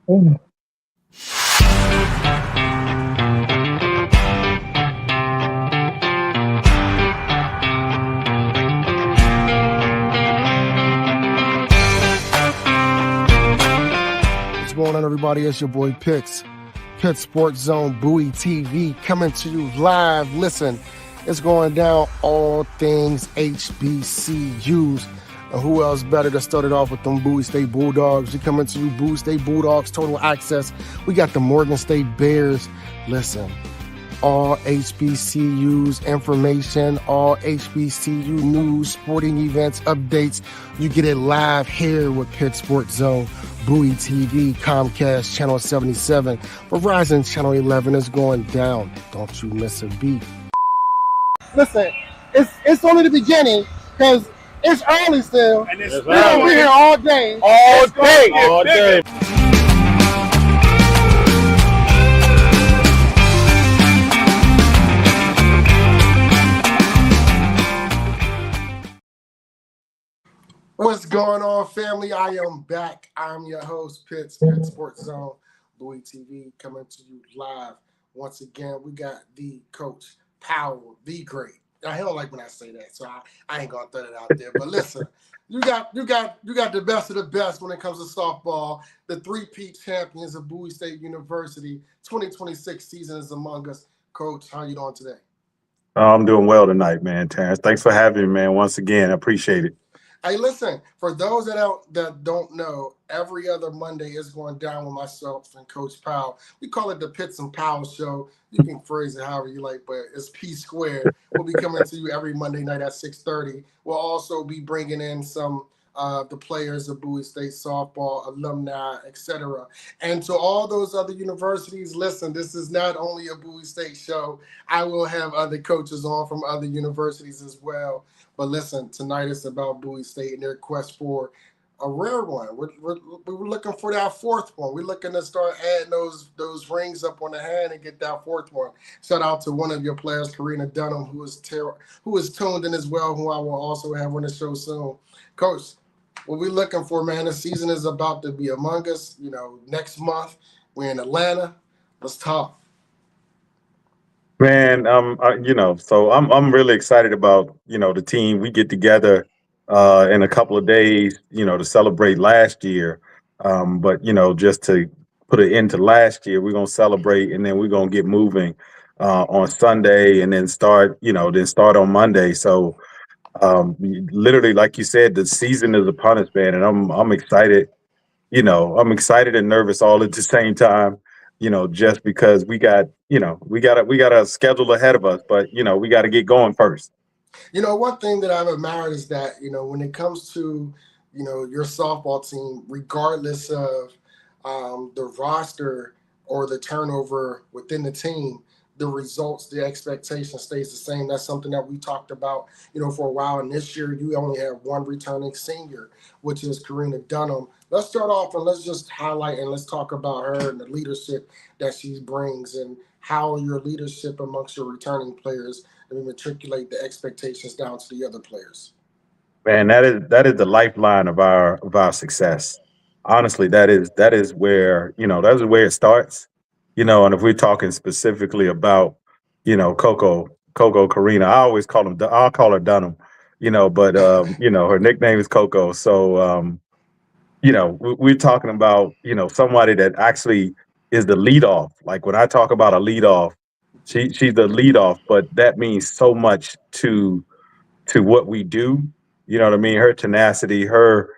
Mm. What's going on, everybody? It's your boy Pitts Sports Zone, Bowie TV, coming to you live. Listen, it's going down, all things HBCUs. And who else better to start it off with them Bowie State Bulldogs? We coming to you, Bowie State Bulldogs, total access. We got the Morgan State Bears. Listen, all HBCUs information, all HBCU news, sporting events, updates. You get it live here with Pitt Sports Zone, Bowie TV, Comcast Channel 77, Verizon Channel 11 is going down. Don't you miss a beat. Listen, it's only the beginning because it's early still. And it's We're gonna be here all day. all day. What's going on, family? I am back. I'm your host, Pitt Sports Zone, Bowie TV, coming to you live. Once again, we got the Coach Powell, the great. I don't like when I say that, so I ain't gonna throw it out there. But listen, you got the best of the best when it comes to softball. The three-peat champions of Bowie State University. 2026 season is among us. Coach, how you doing today? I'm doing well tonight, man, Terrence. Thanks for having me, man, once again. I appreciate it. Hey, listen, for those that don't know, every other Monday is going down with myself and Coach Powell. We call it the Pitts and Powell Show. You can phrase it however you like, but it's P squared. We'll be coming to you every Monday night at 6:30. We'll also be bringing in some the players of Bowie State softball, alumni, etc. And to all those other universities, listen, this is not only a Bowie State show. I will have other coaches on from other universities as well. But listen, tonight it's about Bowie State and their quest for a rare one. We're looking for that fourth one. We're looking to start adding those rings up on the hand and get that fourth one. Shout out to one of your players, Karina Dunham, who is tuned in as well, who I will also have on the show soon. Coach, what we're looking for, man, the season is about to be among us. You know, next month we're in Atlanta. Let's talk. Man, so I'm really excited about, the team. We get together in a couple of days, to celebrate last year. But, just to put an end to last year, we're going to celebrate and then we're going to get moving on Sunday and then start on Monday. So literally, like you said, the season is upon us, man. And I'm excited. I'm excited and nervous all at the same time. Just because we got a schedule ahead of us, but we got to get going first. One thing that I've admired is that, when it comes to, your softball team, regardless of the roster or the turnover within the team, the results, the expectation stays the same. That's something that we talked about, for a while. And this year, you only have one returning senior, which is Karina Dunham. Let's start off and let's just highlight and let's talk about her and the leadership that she brings and how your leadership amongst your returning players and matriculate the expectations down to the other players. Man, that is the lifeline of our success. Honestly, that is where it starts. And if we're talking specifically about, Coco Karina, I'll call her Dunham, but her nickname is Coco. So we're talking about, somebody that actually is the leadoff. Like when I talk about a leadoff, she's the leadoff, but that means so much to what we do. You know what I mean? Her tenacity, her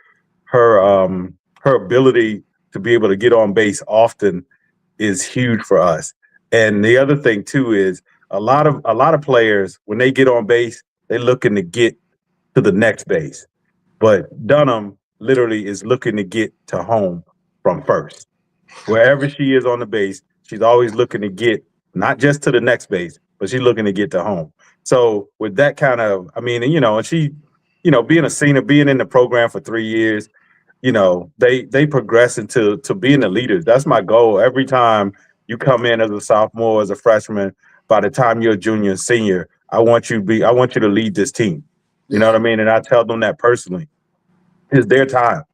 ability to be able to get on base often is huge for us. And the other thing too is a lot of players, when they get on base, they're looking to get to the next base. But Dunham literally is looking to get to home from first. Wherever she is on the base, she's always looking to get not just to the next base, but she's looking to get to home. So with that kind of, and she, being a senior, being in the program for 3 years, they progress into being the leaders. That's my goal. Every time you come in as a sophomore, as a freshman, by the time you're a junior and senior, I want you to lead this team. You know what I mean? And I tell them that personally. It's their time.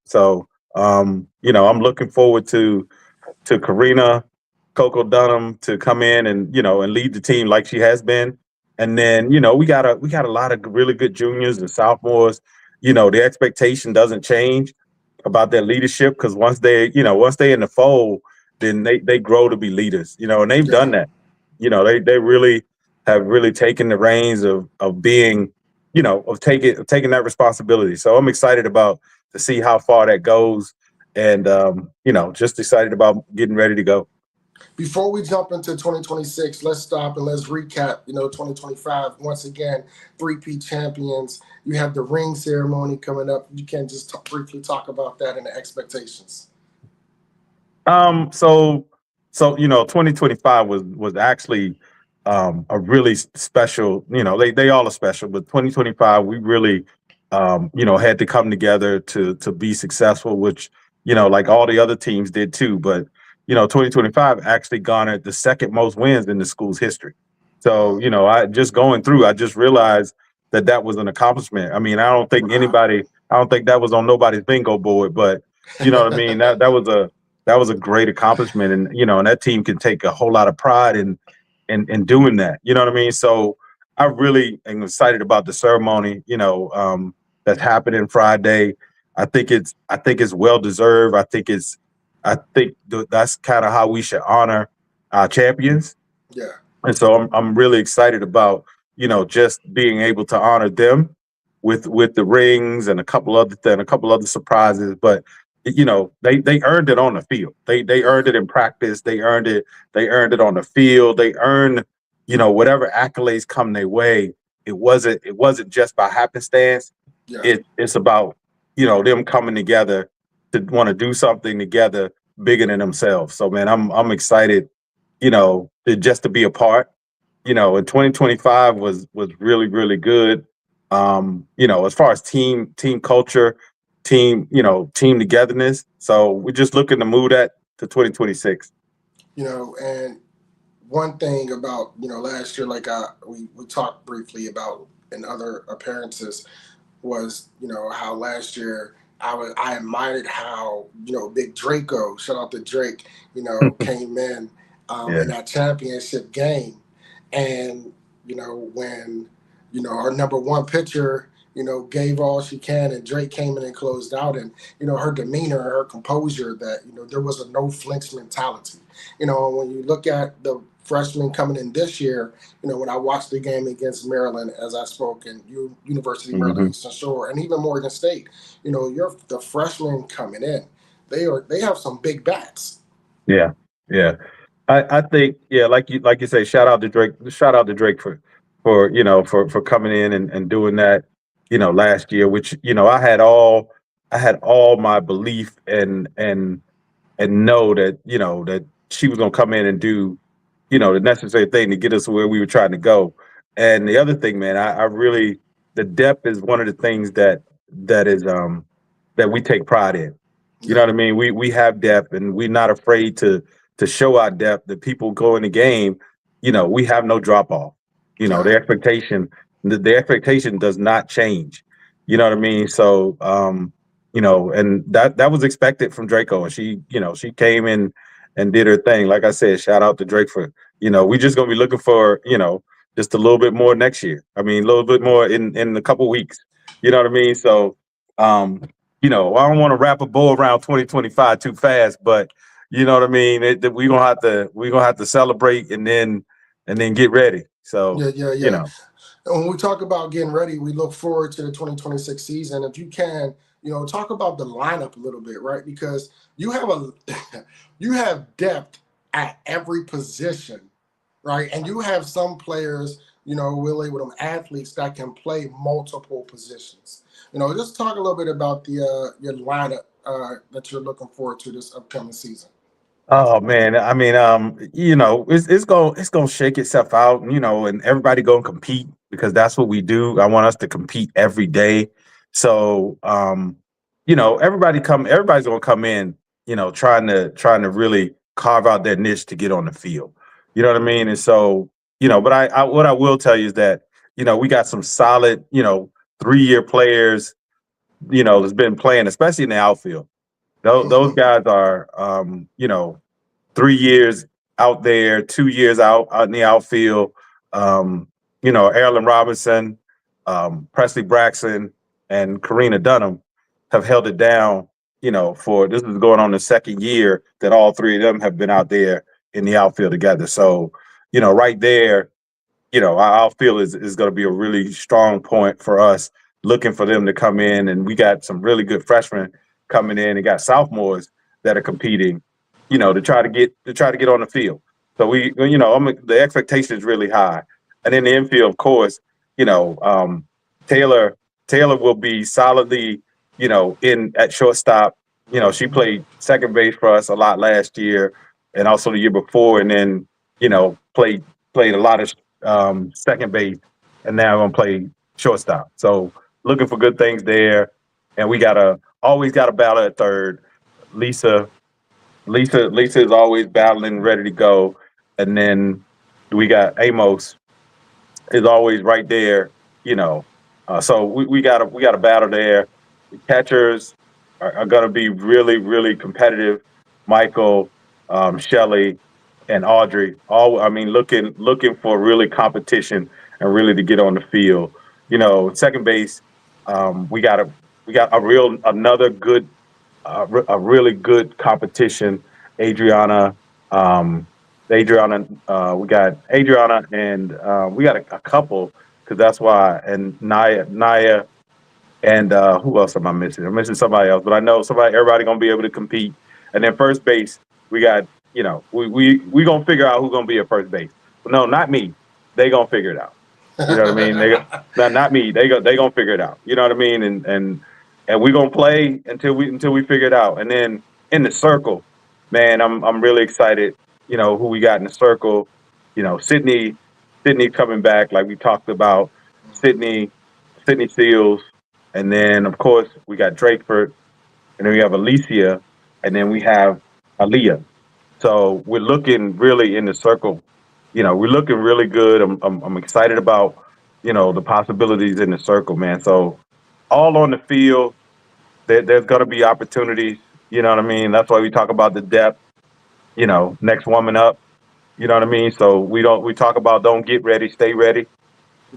So I'm looking forward to Karina Coco Dunham to come in and and lead the team like she has been. And then we got a lot of really good juniors and sophomores. The expectation doesn't change about their leadership because once they in the fold, then they grow to be leaders. And they've Yeah. done that. They really have really taken the reins of being, of taking that responsibility. So I'm excited about to see how far that goes, and just excited about getting ready to go. Before we jump into 2026, let's stop and let's recap. 2025, once again, three-peat champions. You have the ring ceremony coming up. You can just briefly talk about that and the expectations. So 2025 was actually a really special. They all are special, but 2025 we really had to come together to be successful, which like all the other teams did too. But 2025 actually garnered the second most wins in the school's history. So I just going through, I just realized that was an accomplishment. I mean, Wow. I don't think that was on nobody's bingo board, but you know what I mean. That was a great accomplishment, and and that team can take a whole lot of pride in doing that. You know what I mean? So I really am excited about the ceremony. That's happening Friday. I think it's well deserved. That's kind of how we should honor our champions, Yeah. and so I'm really excited about just being able to honor them with the rings and a couple other surprises. But they earned it on the field. They Yeah. earned it in practice. They earned it on the field. They earned whatever accolades come their way. It wasn't just by happenstance. Yeah. It's about them coming together to want to do something together bigger than themselves. So man, I'm excited just to be a part. And 2025 was really, really good. As far as team culture, team togetherness. So we're just looking to move that to 2026. And one thing about last year, like we talked briefly about in other appearances, was how last year I admired how Big Draco, shout out to Drake, came in Yeah. that championship game, and when our number one pitcher gave all she can, and Drake came in and closed out, and her demeanor, her composure, that there was a no flinch mentality. When you look at the freshmen coming in this year, when I watched the game against Maryland, as I spoke, and University of Maryland, Hmm. Eastern Shore, and even Morgan State, you're the freshmen coming in. They have some big bats. Yeah. Yeah. I think, yeah, like you say, shout out to Drake for coming in and doing that, last year, which, I had all my belief and know that she was gonna come in and do, the necessary thing to get us where we were trying to go. And the other thing, man, I really the depth is one of the things that we take pride in. You know Yeah, what I mean? We have depth, and we're not afraid to show our depth. That people go in the game, we have no drop off. yeah, The expectation does not change. You know what I mean? So and that was expected from Draco, and she came in and did her thing. Like I said, shout out to Drake for we just gonna be looking for just a little bit more next year. I mean, a little bit more in a couple weeks. You know what I mean? So um, I don't want to wrap a bow around 2025 too fast, but you know what I mean. We gonna have to celebrate and then get ready. So yeah, yeah, you yeah. know, And when we talk about getting ready, we look forward to the 2026 season. If you can, talk about the lineup a little bit, right? Because you have a you have depth at every position, right? And you have some players, really with them athletes that can play multiple positions. Just talk a little bit about the your lineup that you're looking forward to this upcoming season. oh man, I mean, it's gonna shake itself out, and everybody gonna compete because that's what we do. I want us to compete every day. So, everybody's gonna come in, trying to really carve out their niche to get on the field. You know what I mean? And so, but what I will tell you is that, we got some solid, 3-year players, that's been playing, especially in the outfield. Those guys are, 3 years out there, 2 years out in the outfield. Um, Erlen Robinson, Presley Braxton, and Karina Dunham have held it down. For this is going on the second year that all three of them have been out there in the outfield together. So, right there, our outfield is going to be a really strong point for us, looking for them to come in. And we got some really good freshmen coming in and got sophomores that are competing, to try to get on the field. So the expectation is really high. And in the infield, of course, you know, um, Taylor Taylor will be solidly, in at shortstop. She played second base for us a lot last year and also the year before, and then played a lot of second base, and now I'm gonna play shortstop. So looking for good things there, and we gotta always got to battle at third. Lisa, Lisa is always battling, ready to go, and then we got Amos is always right there. You know, so we got a battle there. The catchers are going to be really really competitive. Michael, Shelley, and Audrey. All I mean, looking for really competition and really to get on the field. Second base, we got another good a really good competition. Adriana, um, we got Adriana, and we got a couple because that's why. And Naya, and who else am I missing? I'm missing somebody else, but I know somebody. Everybody gonna be able to compete. And then first base, we got we gonna figure out who's gonna be at first base. But no, not me. They gonna figure it out. You know what I mean? Not me. They gonna figure it out. You know what I mean? And we gonna play until we figure it out. And then in the circle, man, I'm really excited. Who we got in the circle. Sydney coming back like we talked about. Sydney Sydney Seals, and then of course we got Drakeford, and then we have Alicia, and then we have Aaliyah. So we're looking really in the circle. We're looking really good. I'm excited about the possibilities in the circle, man. So all on the field, there's going to be opportunities. You know what I mean? That's why we talk about the depth. Next woman up. You know what I mean? So we talk about don't get ready, stay ready.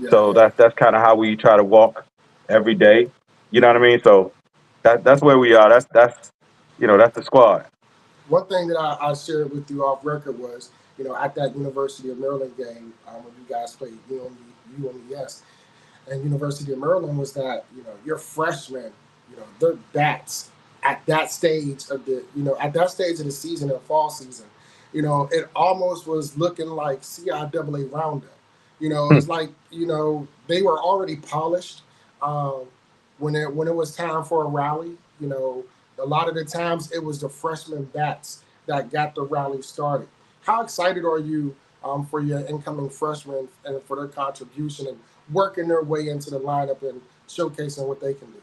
Yeah, So yeah. that's kind of how we try to walk every day. You know what I mean? So that's where we are. That's the squad. One thing that I shared with you off record was, at that University of Maryland game when you guys played UMES and University of Maryland was that, your freshmen, their bats at that stage of the season, the fall season, it almost was looking like CIAA Roundup. It's like, they were already polished. Um, when it was time for a rally, a lot of the times it was the freshman bats that got the rally started. How excited are you for your incoming freshmen and for their contribution and working their way into the lineup and showcasing what they can do?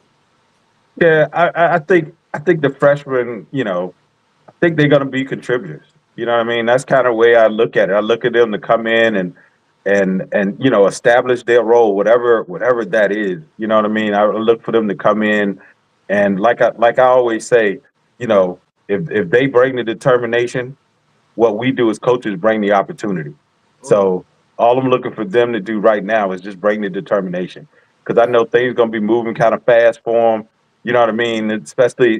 Yeah, I think the freshmen, I think they're going to be contributors. You know what I mean? That's kind of the way I look at it. I look at them to come in and establish their role, whatever that is. You know what I mean? I look for them to come in and like I always say, if they bring the determination, what we do as coaches bring the opportunity. Mm. So all I'm looking for them to do right now is just bring the determination because I know things gonna be moving kind of fast for them. You know what I mean? Especially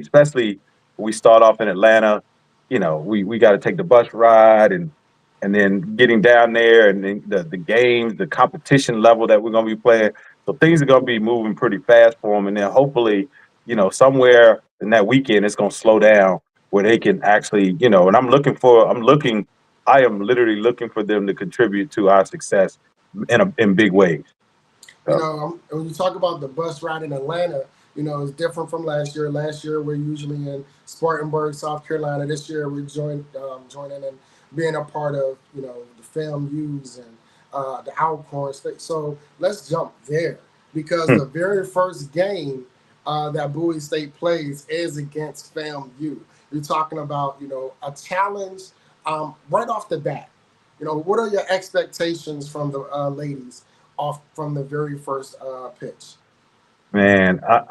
when we start off in Atlanta. We got to take the bus ride and then getting down there and then the games, the competition level that we're gonna be playing. So things are gonna be moving pretty fast for them, and then hopefully, somewhere in that weekend it's gonna slow down where they can actually, and I am literally looking for them to contribute to our success in big ways. So When you talk about the bus ride in Atlanta, it's different from last year. Last year we're usually in Spartanburg, South Carolina. This year we're joining and being a part of the FAMU's and the Alcorns. So let's jump there because the very first game that Bowie State plays is against FAMU. You're talking about a challenge right off the bat. What are your expectations from the ladies off from the very first pitch? man, what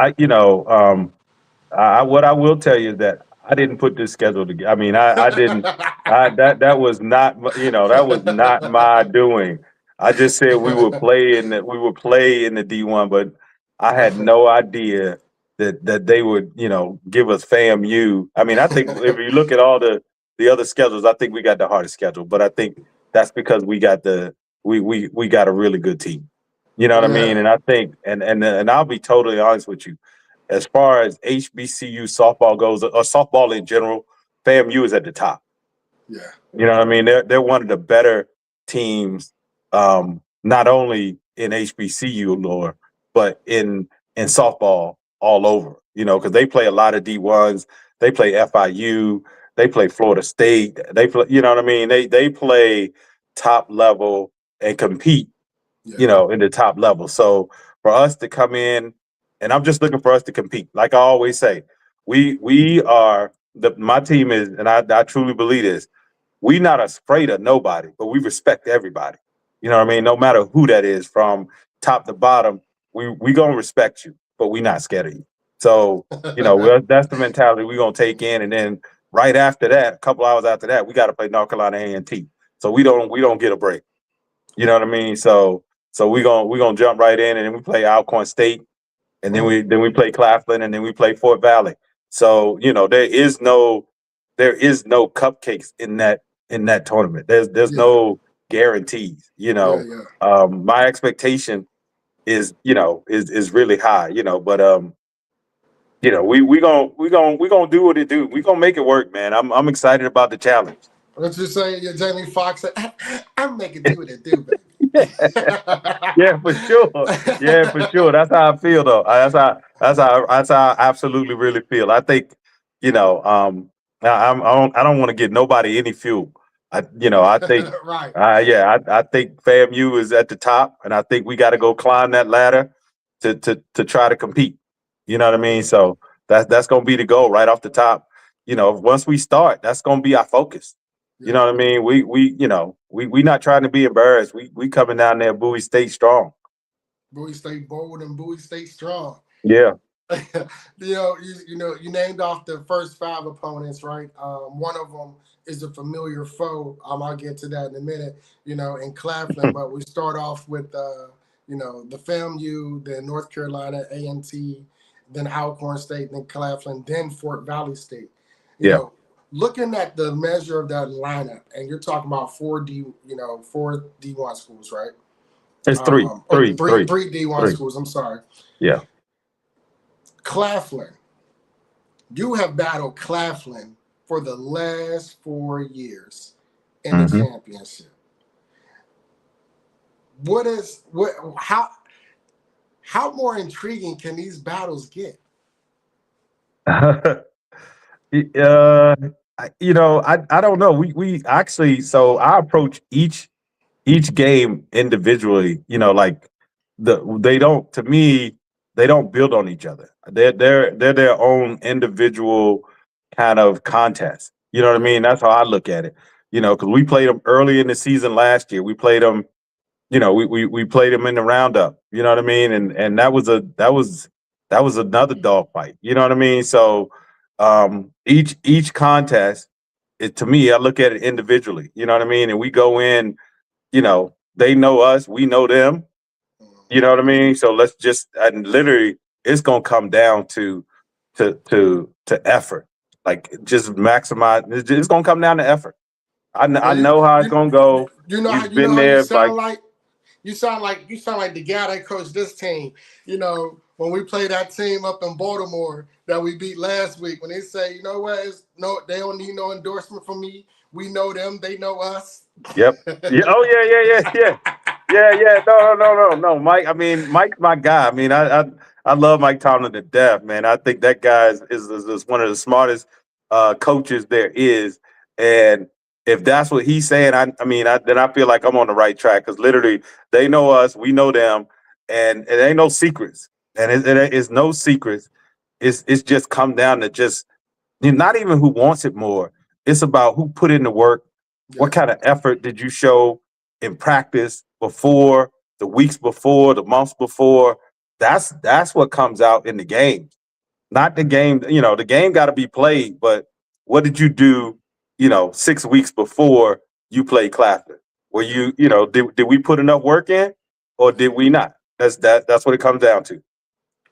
I will tell you is that I didn't put this schedule together. I mean, I didn't. That was not that was not my doing. I just said we would play in the D1, but I had no idea that they would give us FAMU. I mean, I think if you look at all the other schedules, I think we got the hardest schedule, but I think that's because we got we got a really good team. You know what I mean? Yeah. And I think and I'll be totally honest with you. As far as HBCU softball goes, or softball in general, FAMU is at the top. Yeah. You know what I mean? They're one of the better teams, not only in HBCU lore, but in softball all over. Because they play a lot of D1s. They play FIU. They play Florida State. They play. You know what I mean? They play top level and compete. Yeah. In the top level. So for us to come in, and I'm just looking for us to compete. Like I always say, we are my team is, and I truly believe this. We not afraid of nobody, but we respect everybody. You know what I mean? No matter who that is, from top to bottom, we gonna respect you, but we not scared of you. So that's the mentality we gonna take in, and then right after that, a couple hours after that, we got to play North Carolina A&T. So we don't get a break. You know what I mean? So we gonna jump right in, and then we play Alcorn State, and then we play Claflin, and then we play Fort Valley. So there is no cupcakes in that tournament. There's no guarantees. Yeah. My expectation is is really high. But we gonna do what it do. We gonna make it work, man. I'm excited about the challenge. What you say? Jamie Foxx said, "I'm making do what it do, baby." Yeah, for sure. Yeah, for sure. That's how I feel, though. That's how I absolutely really feel. I think, I don't want to get nobody any fuel. I think, Right. I think FAMU is at the top, and I think we got to go climb that ladder to try to compete. You know what I mean? So that's gonna be the goal right off the top. Once we start, that's gonna be our focus. You know what I mean? We not trying to be embarrassed. We coming down there Bowie State strong. Bowie State bold and Bowie State strong. Yeah. You named off the first 5 opponents, right? One of them is a familiar foe. I'll get to that in a minute. In Claflin, but we start off with the FAMU, then North Carolina A&T, then Alcorn State, then Claflin, then Fort Valley State. Looking at the measure of that lineup, and you're talking about 4 D1 schools, right? It's three D1 schools. I'm sorry. Yeah. Claflin. You have battled Claflin for the last 4 years in the championship. How more intriguing can these battles get? I don't know. We actually, so I approach each game individually. Like they don't, to me, they don't build on each other. They're their own individual kind of contest. You know what I mean? That's how I look at it. Because we played them early in the season last year. We played them. We played them in the roundup. You know what I mean? And that was another dogfight. You know what I mean? So each contest, to me, I look at it individually. You know what I mean? And we go in, they know us, we know them. You know what I mean? So let's and literally, it's gonna come down to effort. Like just maximize. It's gonna come down to effort. I know how it's gonna go. You know how you sound like. You sound like the guy that coached this team. When we play that team up in Baltimore that we beat last week, when they say, you know what, they don't need no endorsement from me. We know them, they know us. Yep. Yeah. Oh yeah. No, Mike. I mean, Mike's my guy. I mean, I love Mike Tomlin to death, man. I think that guy is one of the smartest coaches there is, and if that's what he's saying, then I feel like I'm on the right track, because literally they know us, we know them, and it ain't no secrets, and it's no secrets. It's just come down to just not even who wants it more. It's about who put in the work. What kind of effort did you show in practice before, the weeks before, the months before? That's what comes out in the game, not the game. The game got to be played, but what did you do, 6 weeks before you played Clapton? Were did we put enough work in or did we not? That's what it comes down to.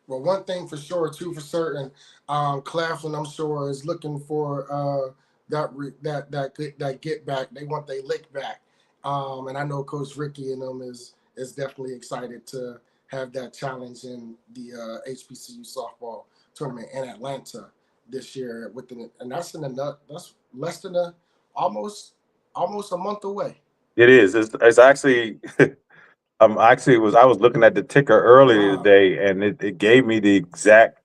Well, one thing for sure, two for certain, Claflin, I'm sure, is looking for that get back. They want their lick back, and I know Coach Ricky and them is definitely excited to have that challenge in the HBCU softball tournament in Atlanta this year. And that's less than almost a month away. It is. It's actually. I was looking at the ticker earlier Wow, today, and it gave me the exact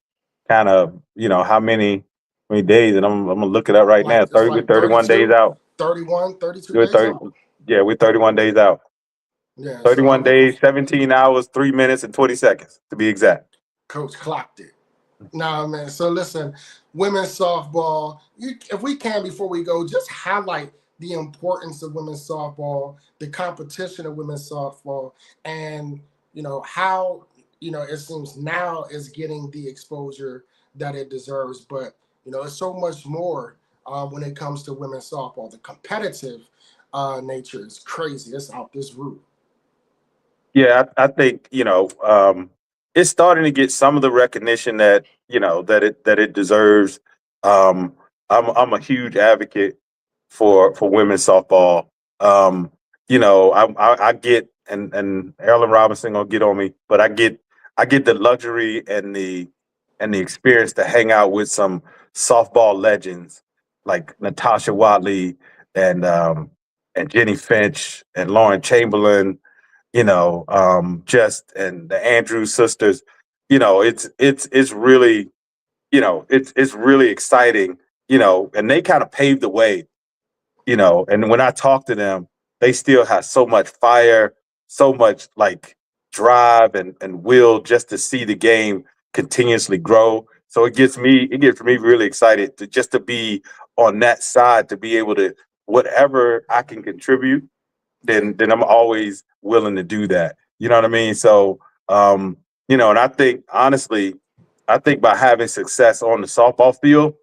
kind of how many days, and I'm gonna look it up right now. it's 31 days 32, out. 31, 32 We're days 30. out. Yeah, we're 31 days out. Yeah, so 31 I'm looking. days, 17 hours, 3 minutes, and 20 seconds to be exact. Coach clocked it. Nah, man. So listen, women's softball. If we can, before we go, just highlight the importance of women's softball, the competition of women's softball, and how it seems now is getting the exposure that it deserves. But it's so much more when it comes to women's softball. The competitive nature is crazy. It's out this roof. Yeah, I think it's starting to get some of the recognition that it deserves. I'm a huge advocate for women's softball. I get and Ellen Robinson gonna get on me, but I get the luxury and the experience to hang out with some softball legends like Natasha Watley and and Jenny Finch and Lauren Chamberlain, just and the Andrews sisters. It's really, it's really exciting, and they kind of paved the way, and when I talk to them, they still have so much fire, so much like drive and will just to see the game continuously grow. So it gets me really excited to be on that side, to be able to whatever I can contribute, then I'm always willing to do that. You know what I mean? So and I think honestly, I think by having success on the softball field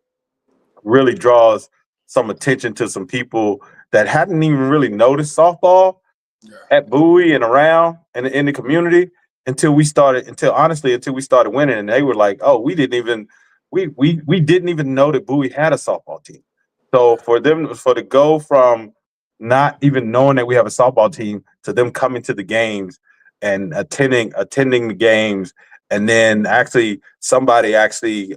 really draws some attention to some people that hadn't even really noticed softball Yeah. at Bowie and around and in the community until we started winning, and they were like, "Oh, we didn't even know that Bowie had a softball team." So for to go from not even knowing that we have a softball team to them coming to the games and attending the games, and then actually somebody actually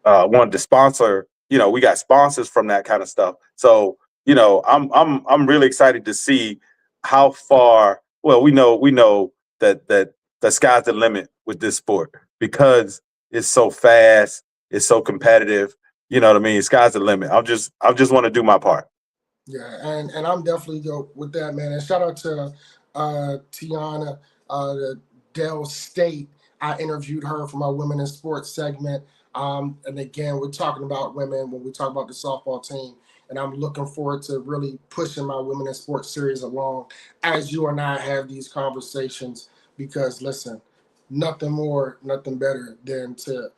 wanted to sponsor. We got sponsors from that kind of stuff. So I'm really excited to see how far. Well, we know that the sky's the limit with this sport because it's so fast, it's so competitive. You know what I mean? Sky's the limit. I just want to do my part. Yeah, and I'm definitely go with that, man. And shout out to Tiana, the Dell State. I interviewed her for my Women in Sports segment. And again, we're talking about women when we talk about the softball team. And I'm looking forward to really pushing my Women in Sports series along as you and I have these conversations. Because listen, nothing more, nothing better than to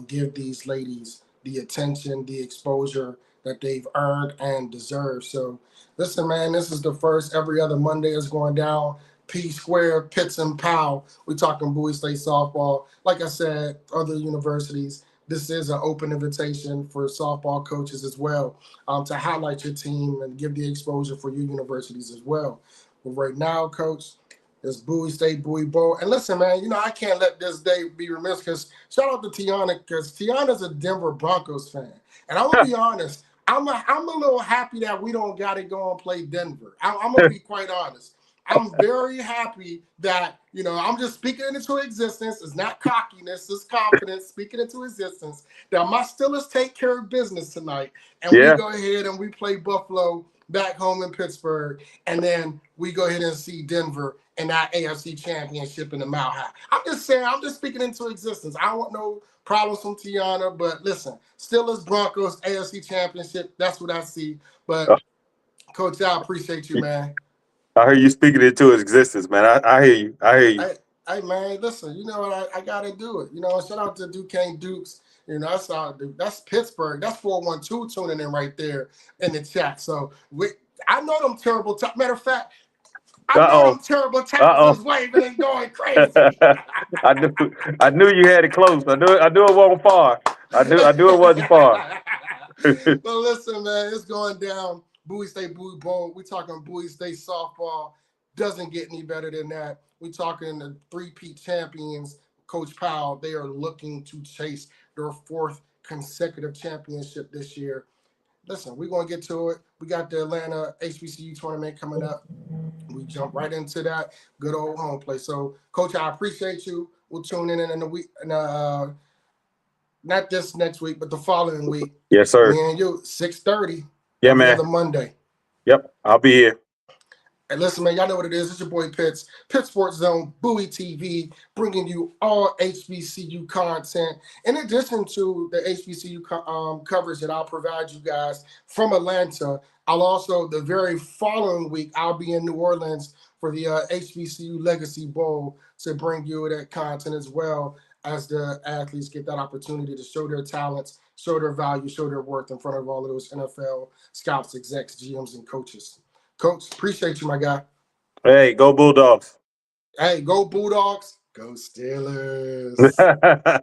give these ladies the attention, the exposure that they've earned and deserve. So, listen, man, this is the first every other Monday is going down. P Square, Pitts and Powell. We're talking Bowie State softball. Like I said, other universities. This is an open invitation for softball coaches as well to highlight your team and give the exposure for your universities as well. But right now, Coach, it's Bowie State, Bowie Bowl. And listen, man, I can't let this day be remiss because shout out to Tiana because Tiana's a Denver Broncos fan. And I'm going to be honest, I'm a little happy that we don't got to go and play Denver. I'm going to be quite honest. I'm very happy that, I'm just speaking it into existence. It's not cockiness, it's confidence, speaking into existence, that my Steelers take care of business tonight. And we Yeah. go ahead and we play Buffalo back home in Pittsburgh. And then we go ahead and see Denver in that AFC championship in the Mile High. I'm just saying, I'm just speaking into existence. I don't want no problems from Tiana, but listen, Steelers, Broncos, AFC championship, that's what I see. But, Coach, I appreciate you, man. I hear you speaking it into existence, man. I hear you. I hear you. Hey, man, listen, you know what? I got to do it. Shout out to Duquesne Dukes. You know, that's Pittsburgh. That's 412 tuning in right there in the chat. So I know them terrible. Matter of fact, I know them terrible tackles is waving and going crazy. I knew you had it close. I knew it wasn't far. I knew it wasn't far. But listen, man, it's going down. Bowie State Bowl. We talking Bowie State softball. Doesn't get any better than that. We talking the 3-peat champions, Coach Powell. They are looking to chase their 4th consecutive championship this year. Listen, we're going to get to it. We got the Atlanta HBCU tournament coming up. We jump right into that good old home play. So, Coach, I appreciate you. We'll tune in the week, not this next week, but the following week. Yes, sir. Me and you, 6:30. Yeah, man. Another Monday. Yep, I'll be here. And listen, man, y'all know what it is. It's your boy Pitts, Pitt Sports Zone, Bowie TV, bringing you all HBCU content. In addition to the HBCU coverage that I'll provide you guys from Atlanta, I'll also, the very following week, I'll be in New Orleans for the HBCU Legacy Bowl to bring you that content as well as the athletes get that opportunity to show their talents, show their value, show their worth in front of all of those NFL scouts, execs, GMs, and coaches. Coach, appreciate you, my guy. Hey, go Bulldogs. Hey, go Bulldogs. Go Steelers.